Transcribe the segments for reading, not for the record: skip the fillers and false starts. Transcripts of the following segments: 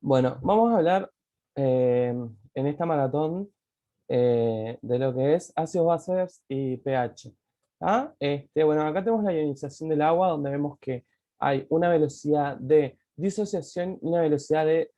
Bueno, vamos a hablar en esta maratón de lo que es ácidos bases y pH. Bueno, acá tenemos la ionización del agua, donde vemos que hay una velocidad de disociación y una velocidad de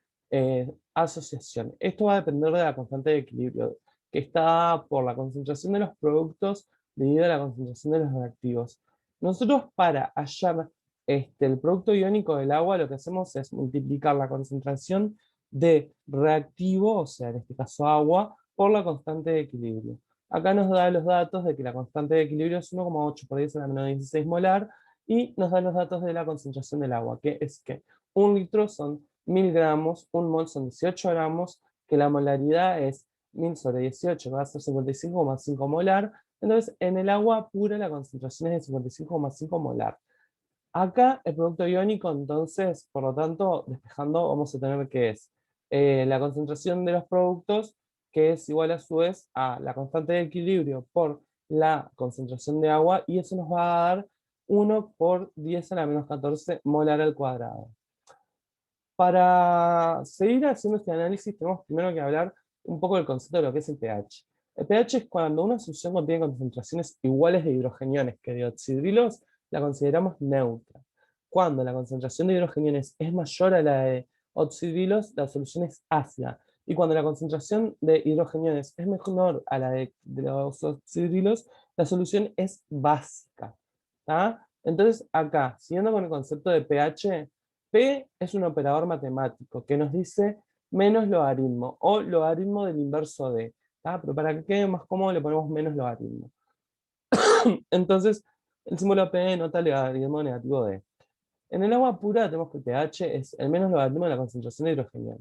asociación. Esto va a depender de la constante de equilibrio, que está dada por la concentración de los productos debido a la concentración de los reactivos. Nosotros, para hallar el producto iónico del agua, lo que hacemos es multiplicar la concentración de reactivo, o sea, en este caso agua, por la constante de equilibrio. Acá nos da los datos de que la constante de equilibrio es 1,8 por 10 a la menos 16 molar, y nos da los datos de la concentración del agua, que es que un litro son 1000 gramos, un mol son 18 gramos, que la molaridad es 1000 sobre 18, que va a ser 55,5 molar. Entonces, en el agua pura la concentración es de 55,5 molar. Acá el producto iónico, entonces, por lo tanto, despejando, vamos a tener que es la concentración de los productos, que es igual a su vez a la constante de equilibrio por la concentración de agua, y eso nos va a dar 1 por 10 a la menos 14 molar al cuadrado. Para seguir haciendo este análisis, tenemos primero que hablar un poco del concepto de lo que es el pH. El pH es cuando una solución contiene concentraciones iguales de hidrogeniones que de oxidrilos, la consideramos neutra. Cuando la concentración de hidrogeniones es mayor a la de oxidrilos, la solución es ácida. Y cuando la concentración de hidrogeniones es menor a la de los oxidrilos, la solución es básica. Entonces, acá, siguiendo con el concepto de pH, P es un operador matemático que nos dice menos logaritmo o logaritmo del inverso de. Pero para que quede más cómodo le ponemos menos logaritmo. Entonces, el símbolo P denota el logaritmo negativo de. En el agua pura tenemos que el pH es el menos logaritmo de la concentración de hidrogenio,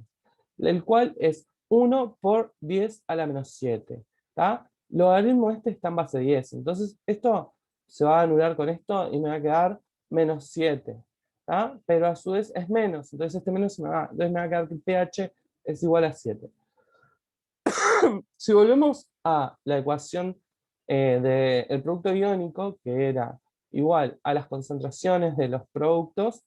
el cual es 1 por 10 a la menos 7. Logaritmo este está en base 10. Entonces, esto se va a anular con esto y me va a quedar menos 7. Pero a su vez es menos. Entonces, este menos entonces me va a quedar que el pH es igual a 7. Si volvemos a la ecuación del producto iónico, que era igual a las concentraciones de los productos,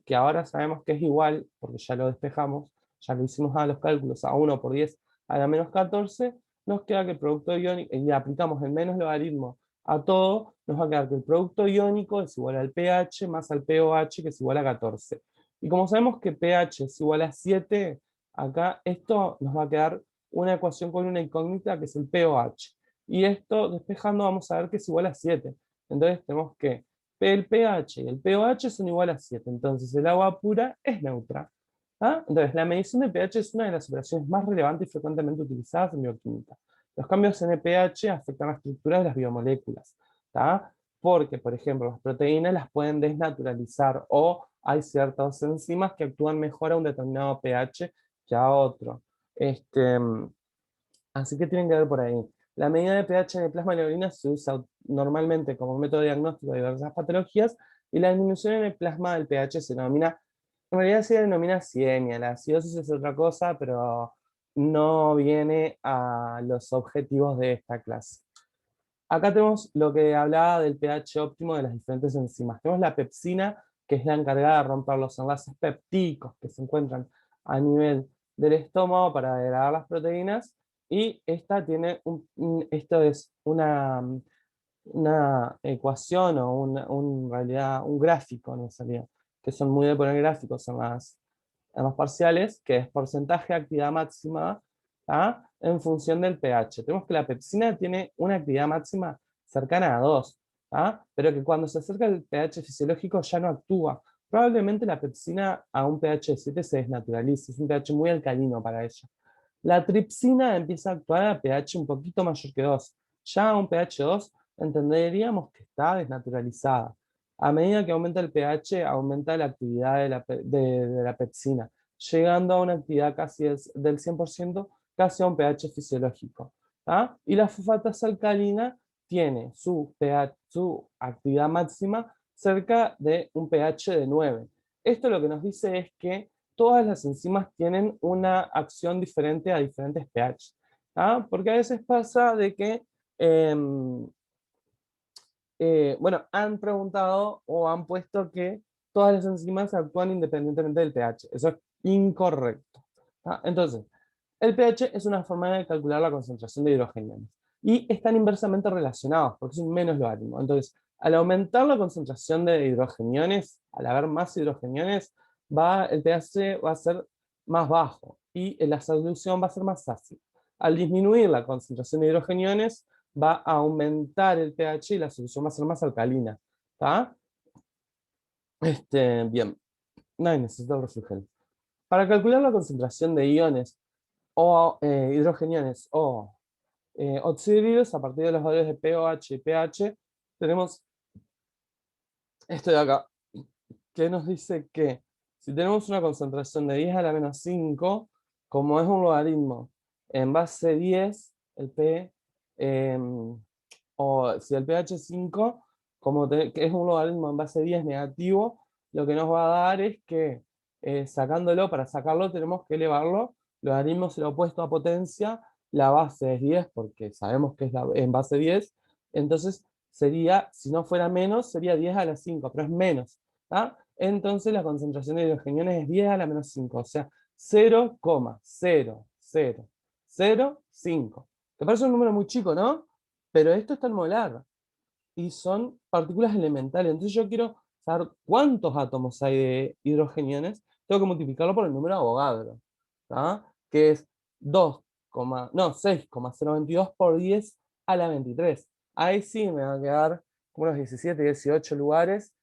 que ahora sabemos que es igual, porque ya lo despejamos, ya lo hicimos a los cálculos, a 1 por 10 a la menos 14, nos queda que el producto iónico, y aplicamos el menos logaritmo a todo, nos va a quedar que el producto iónico es igual al pH más al pOH, que es igual a 14. Y como sabemos que pH es igual a 7, acá esto nos va a quedar una ecuación con una incógnita que es el pOH. Y esto, despejando, vamos a ver que es igual a 7. Entonces tenemos que el pH y el pOH son igual a 7. Entonces el agua pura es neutra. Entonces la medición de pH es una de las operaciones más relevantes y frecuentemente utilizadas en bioquímica. Los cambios en el pH afectan la estructura de las biomoléculas. Porque, por ejemplo, las proteínas las pueden desnaturalizar, o hay ciertas enzimas que actúan mejor a un determinado pH que a otro. Este, Así que tienen que ver por ahí. La medida de pH en el plasma de la orina se usa normalmente como método diagnóstico de diversas patologías, y la disminución en el plasma del pH se denomina, en realidad se denomina acidemia. La acidosis es otra cosa, pero no viene a los objetivos de esta clase. Acá tenemos lo que hablaba del pH óptimo de las diferentes enzimas. Tenemos la pepsina, que es la encargada de romper los enlaces peptídicos que se encuentran a nivel del estómago para degradar las proteínas, y esta tiene esto es una ecuación o en realidad un gráfico, no salía, que son muy de poner gráficos en los parciales, que es porcentaje de actividad máxima en función del pH. Tenemos que la pepsina tiene una actividad máxima cercana a 2, pero que cuando se acerca al pH fisiológico ya no actúa. Probablemente la pepsina a un pH de 7 se desnaturalice, es un pH muy alcalino para ella. La tripsina empieza a actuar a pH un poquito mayor que 2. Ya a un pH 2 entenderíamos que está desnaturalizada. A medida que aumenta el pH, aumenta la actividad de la pepsina, llegando a una actividad casi del 100%, casi a un pH fisiológico. Y la fosfatasa alcalina tiene su actividad máxima cerca de un pH de 9. Esto lo que nos dice es que todas las enzimas tienen una acción diferente a diferentes pH. Porque a veces pasa de que bueno, han preguntado o han puesto que todas las enzimas actúan independientemente del pH. Eso es incorrecto. ¿Tá? Entonces, el pH es una forma de calcular la concentración de hidrogeniones. Y están inversamente relacionados, porque es un menos logaritmo. Entonces, al aumentar la concentración de hidrogeniones, al haber más hidrogeniones, el pH va a ser más bajo y la solución va a ser más ácida. Al disminuir la concentración de hidrogeniones, va a aumentar el pH y la solución va a ser más alcalina. ¿Tá? Bien, no necesito refrigerio. Para calcular la concentración de iones o hidrogeniones o oxidrilos a partir de los valores de pOH y pH, tenemos esto de acá, que nos dice que si tenemos una concentración de 10 a la menos 5, como es un logaritmo en base 10, el P, o si el pH es 5, que es un logaritmo en base 10 negativo, lo que nos va a dar es que sacándolo, para sacarlo tenemos que elevarlo, logaritmo es el opuesto a potencia, la base es 10 porque sabemos que es en base 10, entonces sería, si no fuera menos, sería 10 a la 5, pero es menos. ¿Tá? Entonces la concentración de hidrogeniones es 10 a la menos 5, o sea, 0,0005. Te parece un número muy chico, ¿no? Pero esto está en molar y son partículas elementales. Entonces yo quiero saber cuántos átomos hay de hidrogeniones, tengo que multiplicarlo por el número de Avogadro, ¿tá? Que es 6,022 por 10 a la 23. Ahí sí me va a quedar como unos 17, 18 lugares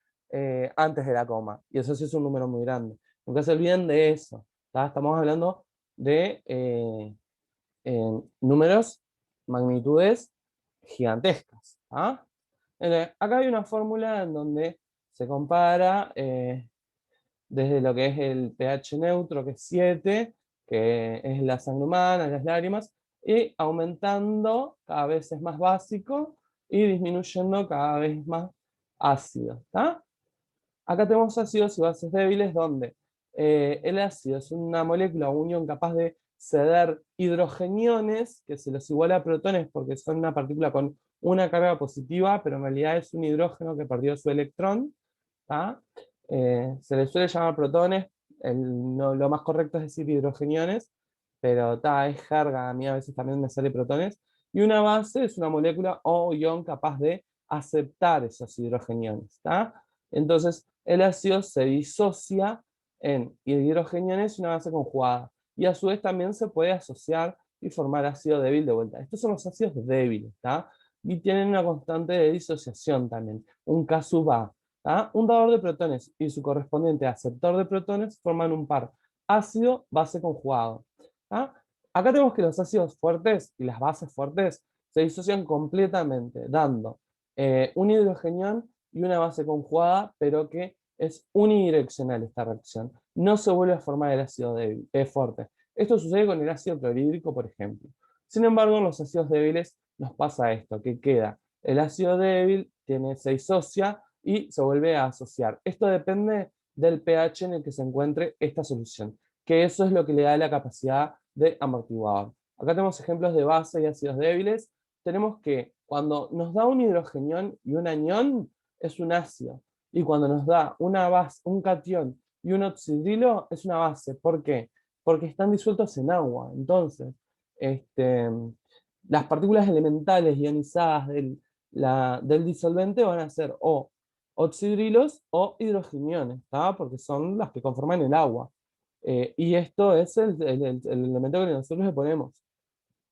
antes de la coma. Y eso sí es un número muy grande. Nunca se olviden de eso. ¿Tá? Estamos hablando de números, magnitudes gigantescas. ¿Ah? Acá hay una fórmula en donde se compara desde lo que es el pH neutro, que es 7, que es la sangre humana, las lágrimas, y aumentando cada vez es más básico y disminuyendo cada vez más ácido. ¿Tá? Acá tenemos ácidos y bases débiles donde el ácido es una molécula o unión capaz de ceder hidrogeniones, que se los iguala a protones porque son una partícula con una carga positiva, pero en realidad es un hidrógeno que perdió su electrón. ¿Tá? Se les suele llamar protones, lo más correcto es decir hidrogeniones, pero es jerga, a mí a veces también me sale protones. Y una base es una molécula o ion capaz de aceptar esos hidrogeniones. ¿Tá? Entonces, el ácido se disocia en hidrogeniones y una base conjugada. Y a su vez también se puede asociar y formar ácido débil de vuelta. Estos son los ácidos débiles, ¿tá? Y tienen una constante de disociación también, un K sub A. ¿Tá? Un dador de protones y su correspondiente aceptor de protones forman un par ácido-base conjugado. ¿Tá? Acá tenemos que los ácidos fuertes y las bases fuertes se disocian completamente, dando un hidrogenión y una base conjugada, pero que es unidireccional esta reacción. No se vuelve a formar el ácido débil, fuerte. Esto sucede con el ácido clorhídrico, por ejemplo. Sin embargo, en los ácidos débiles nos pasa esto, que queda el ácido débil, se disocia y se vuelve a asociar. Esto depende del pH en el que se encuentre esta solución, que eso es lo que le da la capacidad de amortiguador. Acá tenemos ejemplos de base y ácidos débiles. Tenemos que cuando nos da un hidrogenión y un anión, es un ácido. Y cuando nos da una base, un catión y un oxidrilo, es una base. ¿Por qué? Porque están disueltos en agua. Entonces, las partículas elementales ionizadas del disolvente van a ser o oxidrilos o hidrogeniones, ¿tá? Porque son las que conforman el agua. Y esto es el elemento que nosotros le ponemos.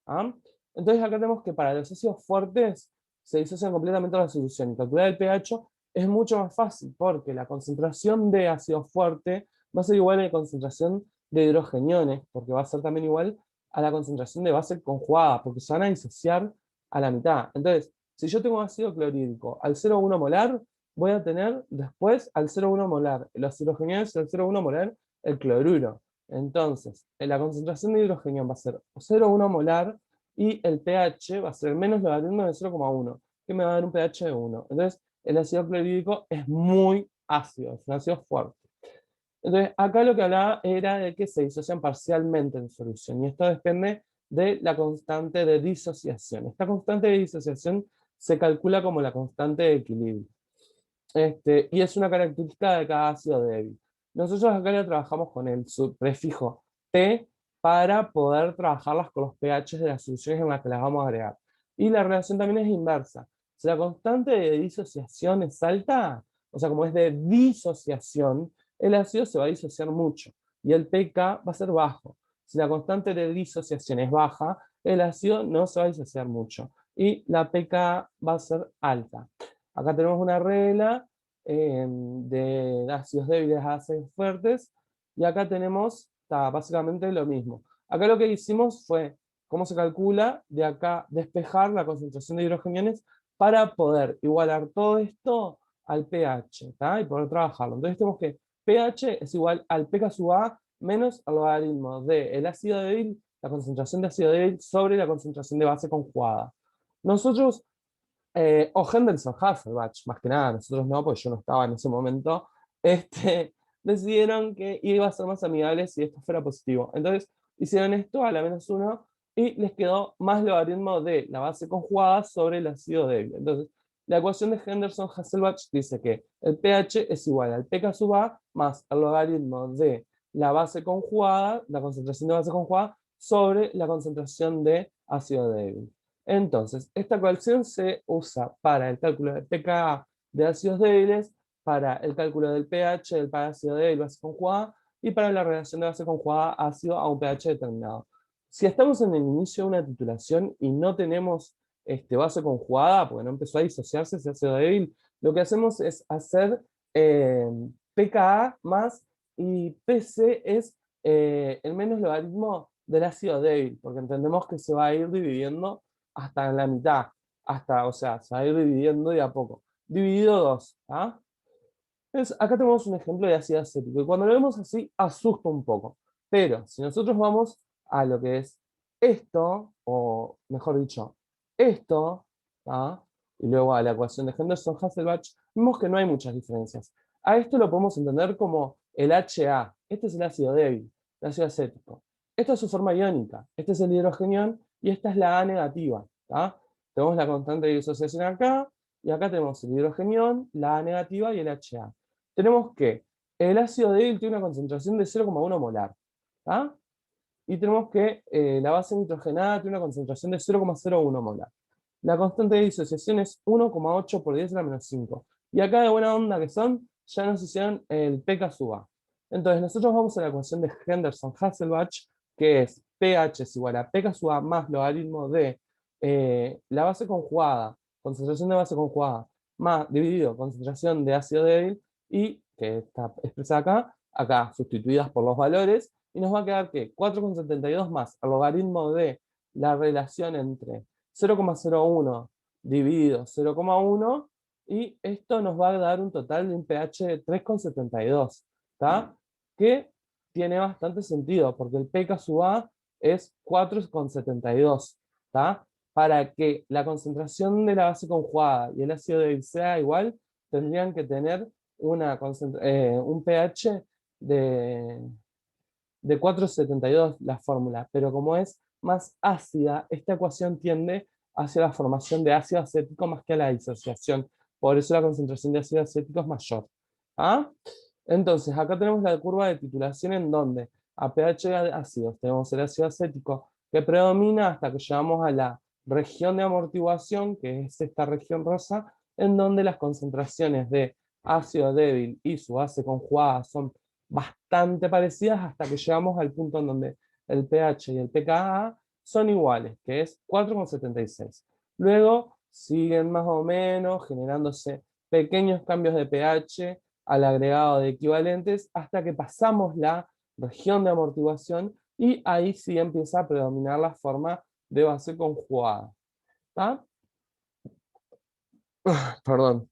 ¿Ah? Entonces acá tenemos que para los ácidos fuertes se disocian completamente la solución. Y calcular el pH es mucho más fácil porque la concentración de ácido fuerte va a ser igual a la concentración de hidrogeniones, porque va a ser también igual a la concentración de base conjugada, porque se van a disociar a la mitad. Entonces, si yo tengo ácido clorhídrico al 0,1 molar, voy a tener después al 0,1 molar los hidrogeniones y al 0,1 molar el cloruro. Entonces, la concentración de hidrogenión va a ser 0,1 molar y el pH va a ser menos logaritmo de 0,1, que me va a dar un pH de 1. Entonces, el ácido clorhídrico es muy ácido, es un ácido fuerte. Entonces, acá lo que hablaba era de que se disocian parcialmente en solución, y esto depende de la constante de disociación. Esta constante de disociación se calcula como la constante de equilibrio. Y es una característica de cada ácido débil. Nosotros acá ya trabajamos con el prefijo T para poder trabajarlas con los pH de las soluciones en las que las vamos a agregar. Y la relación también es inversa. Si la constante de disociación es alta, o sea, como es de disociación, el ácido se va a disociar mucho y el pK va a ser bajo. Si la constante de disociación es baja, el ácido no se va a disociar mucho y la pK va a ser alta. Acá tenemos una regla de ácidos débiles a ácidos fuertes, y acá tenemos básicamente lo mismo. Acá lo que hicimos fue, ¿cómo se calcula? De acá despejar la concentración de hidrogeniones para poder igualar todo esto al pH, y poder trabajarlo. Entonces tenemos que pH es igual al pK sub A menos el logaritmo del ácido débil, la concentración de ácido débil sobre la concentración de base conjugada. Nosotros o Henderson Hasselbalch, más que nada, nosotros no, porque yo no estaba en ese momento, decidieron que iba a ser más amigable si esto fuera positivo. Entonces hicieron esto a la -1 y les quedó más logaritmo de la base conjugada sobre el ácido débil. Entonces, la ecuación de Henderson-Hasselbalch dice que el pH es igual al pK sub A más el logaritmo de la base conjugada, la concentración de base conjugada, sobre la concentración de ácido débil. Entonces, esta ecuación se usa para el cálculo de pKa de ácidos débiles, para el cálculo del pH del ácido débil base conjugada y para la relación de base conjugada ácido a un pH determinado. Si estamos en el inicio de una titulación y no tenemos base conjugada, porque no empezó a disociarse ese ácido débil, lo que hacemos es hacer eh, pKa más, y PC es el menos logaritmo del ácido débil, porque entendemos que se va a ir dividiendo hasta la mitad, hasta, o sea, se va a ir dividiendo de a poco. Dividido 2, ¿ah? Entonces, acá tenemos un ejemplo de ácido acético, y cuando lo vemos así, asusta un poco. Pero si nosotros vamos a lo que es esto, o mejor dicho, esto, ¿ah? Y luego a la ecuación de Henderson-Hasselbalch, vemos que no hay muchas diferencias. A esto lo podemos entender como el HA. Este es el ácido débil, el ácido acético. Esta es su forma iónica. Este es el hidrogenión y esta es la A negativa. Tenemos la constante de disociación acá, y acá tenemos el hidrogenión, la A negativa y el HA. Tenemos que el ácido débil tiene una concentración de 0,1 molar. Y tenemos que la base nitrogenada tiene una concentración de 0,01 molar. La constante de disociación es 1,8 por 10 a la menos 5. Y acá de buena onda que son, ya nos hicieron el pK sub A. Entonces nosotros vamos a la ecuación de Henderson-Hasselbalch, que es pH es igual a pK sub A más logaritmo de la base conjugada, concentración de base conjugada, más dividido concentración de ácido débil, y que está expresada acá sustituidas por los valores, y nos va a quedar que 4,72 más el logaritmo de la relación entre 0,01 dividido 0,1, y esto nos va a dar un total de un pH de 3,72, que tiene bastante sentido, porque el pK sub A es 4,72, para que la concentración de la base conjugada y el ácido débil sea igual, tendrían que tener un pH de 4,72 la fórmula, pero como es más ácida, esta ecuación tiende hacia la formación de ácido acético más que a la disociación. Por eso la concentración de ácido acético es mayor. Entonces, acá tenemos la curva de titulación en donde a pH de ácidos tenemos el ácido acético que predomina hasta que llegamos a la región de amortiguación, que es esta región rosa, en donde las concentraciones de ácido débil y su base conjugada son bastante parecidas hasta que llegamos al punto en donde el pH y el pKa son iguales, que es 4,76. Luego siguen más o menos generándose pequeños cambios de pH al agregado de equivalentes hasta que pasamos la región de amortiguación, y ahí sí empieza a predominar la forma de base conjugada. Perdón.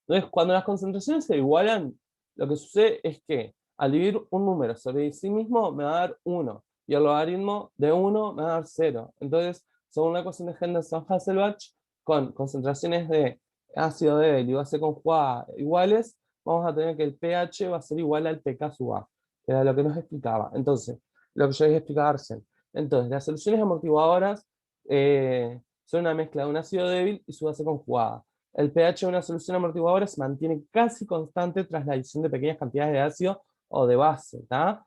Entonces, cuando las concentraciones se igualan, lo que sucede es que al dividir un número sobre sí mismo me va a dar 1, y el logaritmo de 1 me va a dar 0. Entonces, según la ecuación de Henderson-Hasselbalch, con concentraciones de ácido débil y base conjugada iguales, vamos a tener que el pH va a ser igual al pK sub A, que era lo que nos explicaba. Entonces, lo que yo les explicaba recién. Entonces, las soluciones amortiguadoras son una mezcla de un ácido débil y su base conjugada. El pH de una solución amortiguadora se mantiene casi constante tras la adición de pequeñas cantidades de ácido o de base, ¿tá?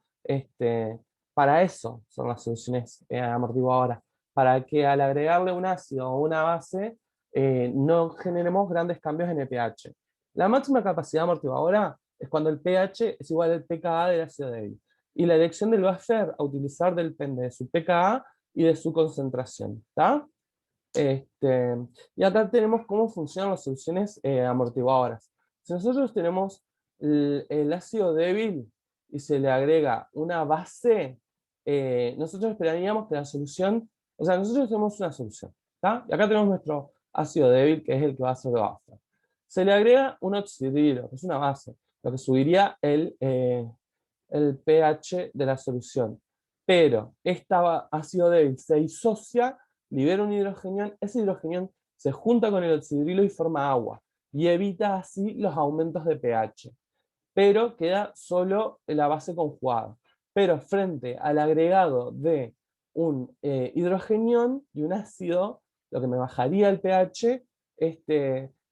Para eso son las soluciones amortiguadoras, para que al agregarle un ácido o una base no generemos grandes cambios en el pH. La máxima capacidad amortiguadora es cuando el pH es igual al pKa del ácido débil. Y la elección del buffer a utilizar depende de su pKa y de su concentración, ¿tá? Y acá tenemos cómo funcionan las soluciones amortiguadoras. Si nosotros tenemos el ácido débil y se le agrega una base, nosotros esperaríamos que la solución, o sea, nosotros tenemos una solución, ¿tá? Y acá tenemos nuestro ácido débil, que es el que va a ser buffer. Se le agrega un oxidrilo, que es una base, lo que subiría el pH de la solución. Pero este ácido débil se disocia, libera un hidrogenión, ese hidrogenión se junta con el oxidrilo y forma agua, y evita así los aumentos de pH. Pero queda solo la base conjugada. Pero frente al agregado de un hidrogenión y un ácido, lo que me bajaría el pH,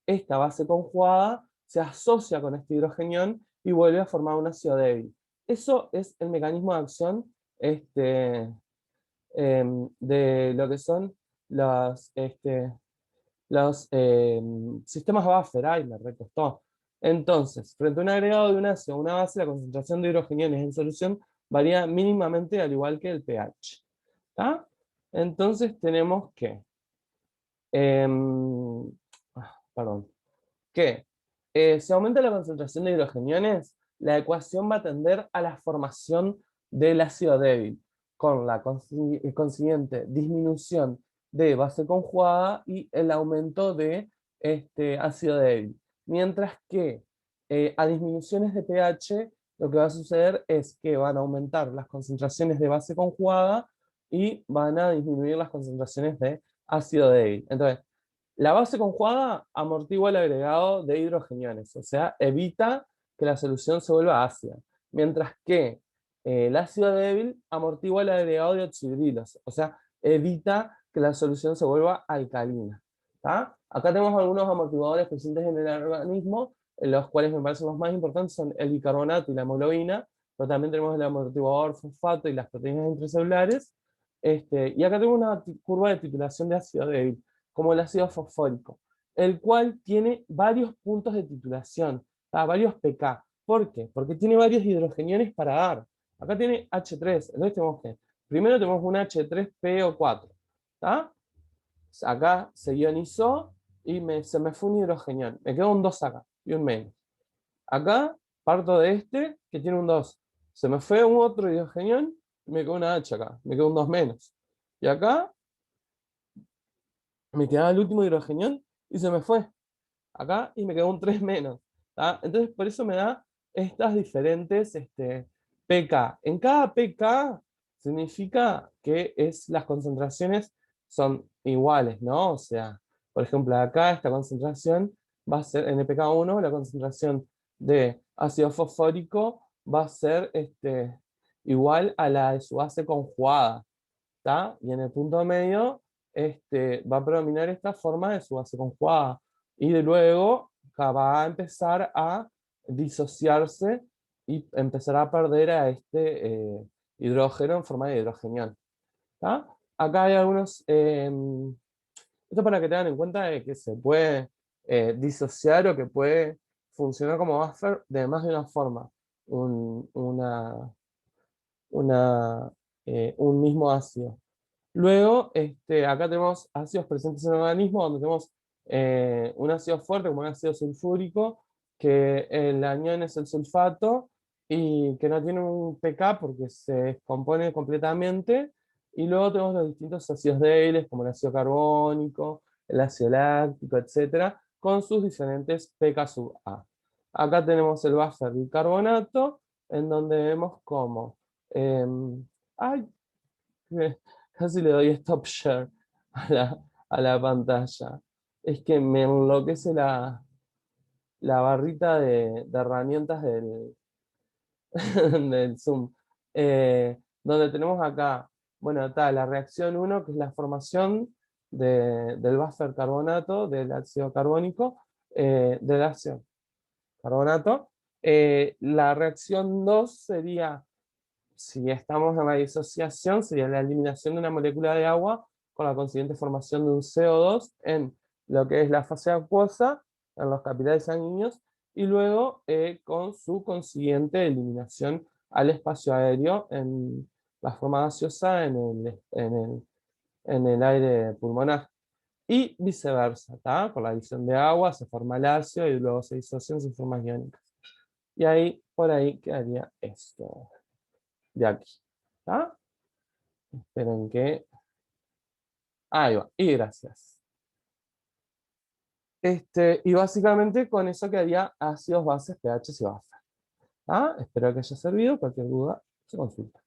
esta base conjugada se asocia con este hidrogenión y vuelve a formar un ácido débil. Eso es el mecanismo de acción de lo que son los sistemas buffer. Ay, me recostó. Entonces, frente a un agregado de un ácido o una base, la concentración de hidrogeniones en solución varía mínimamente al igual que el pH. ¿Tá? Entonces tenemos que, perdón, que si aumenta la concentración de hidrogeniones, la ecuación va a tender a la formación del ácido débil, con la consiguiente disminución de base conjugada y el aumento de este ácido débil. Mientras que a disminuciones de pH, lo que va a suceder es que van a aumentar las concentraciones de base conjugada y van a disminuir las concentraciones de ácido débil. Entonces, la base conjugada amortigua el agregado de hidrogeniones, o sea, evita que la solución se vuelva ácida. Mientras que el ácido débil amortigua el agregado de oxidrilos, o sea, evita que la solución se vuelva alcalina. ¿Tá? Acá tenemos algunos amortiguadores presentes en el organismo, los cuales me parecen los más importantes son el bicarbonato y la hemoglobina, pero también tenemos el amortiguador fosfato y las proteínas intracelulares. Y acá tengo una curva de titulación de ácido débil como el ácido fosfórico, el cual tiene varios puntos de titulación, varios pK. ¿Por qué? Porque tiene varios hidrogeniones para dar. Acá tiene H3, entonces tenemos que, primero tenemos un H3PO4, ¿tá? Acá se ionizó y se me fue un hidrogenión, me quedó un 2 acá y un menos. Acá parto de este que tiene un 2, se me fue un otro hidrogenión y me quedó una H acá, me quedó un 2 menos. Y acá me quedaba el último hidrogenión y se me fue acá y me quedó un 3 menos. ¿Tá? Entonces, por eso me da estas diferentes pK. En cada pK significa que las concentraciones son iguales, ¿no? O sea, por ejemplo, acá esta concentración va a ser, en el pK1, la concentración de ácido fosfórico va a ser igual a la de su base conjugada. ¿Tá? Y en el punto medio va a predominar esta forma de su base conjugada. Y de luego va a empezar a disociarse y empezar a perder a hidrógeno en forma de hidrogenión. ¿Tá? Acá hay algunos, esto para que tengan en cuenta de que se puede disociar o que puede funcionar como buffer de más de una forma. Un, una, un mismo ácido. Luego, acá tenemos ácidos presentes en el organismo, donde tenemos un ácido fuerte, como un ácido sulfúrico, que el anión es el sulfato, y que no tiene un pK porque se descompone completamente. Y luego tenemos los distintos ácidos débiles, como el ácido carbónico, el ácido láctico, etcétera, con sus diferentes pK sub A. Acá tenemos el buffer bicarbonato, en donde vemos cómo ay, casi le doy stop share a la pantalla. Es que me enloquece la barrita de herramientas del Zoom. Donde tenemos acá, bueno, está la reacción uno que es la formación del buffer carbonato, del ácido carbónico, de la acción carbonato. La reacción 2 sería, si estamos en la disociación, sería la eliminación de una molécula de agua con la consiguiente formación de un CO2 en lo que es la fase acuosa, en los capilares sanguíneos, y luego con su consiguiente eliminación al espacio aéreo en la forma gaseosa en el aire pulmonar. Y viceversa, ¿tá? Por la adición de agua se forma el ácido y luego se disocia en sus formas iónicas. Y ahí, por ahí quedaría esto de aquí. ¿Tá? Esperen que... Ahí va. Y gracias. Y básicamente con eso quedaría ácidos, bases, pH y bases. ¿Tá? Espero que haya servido. Cualquier duda se consulta.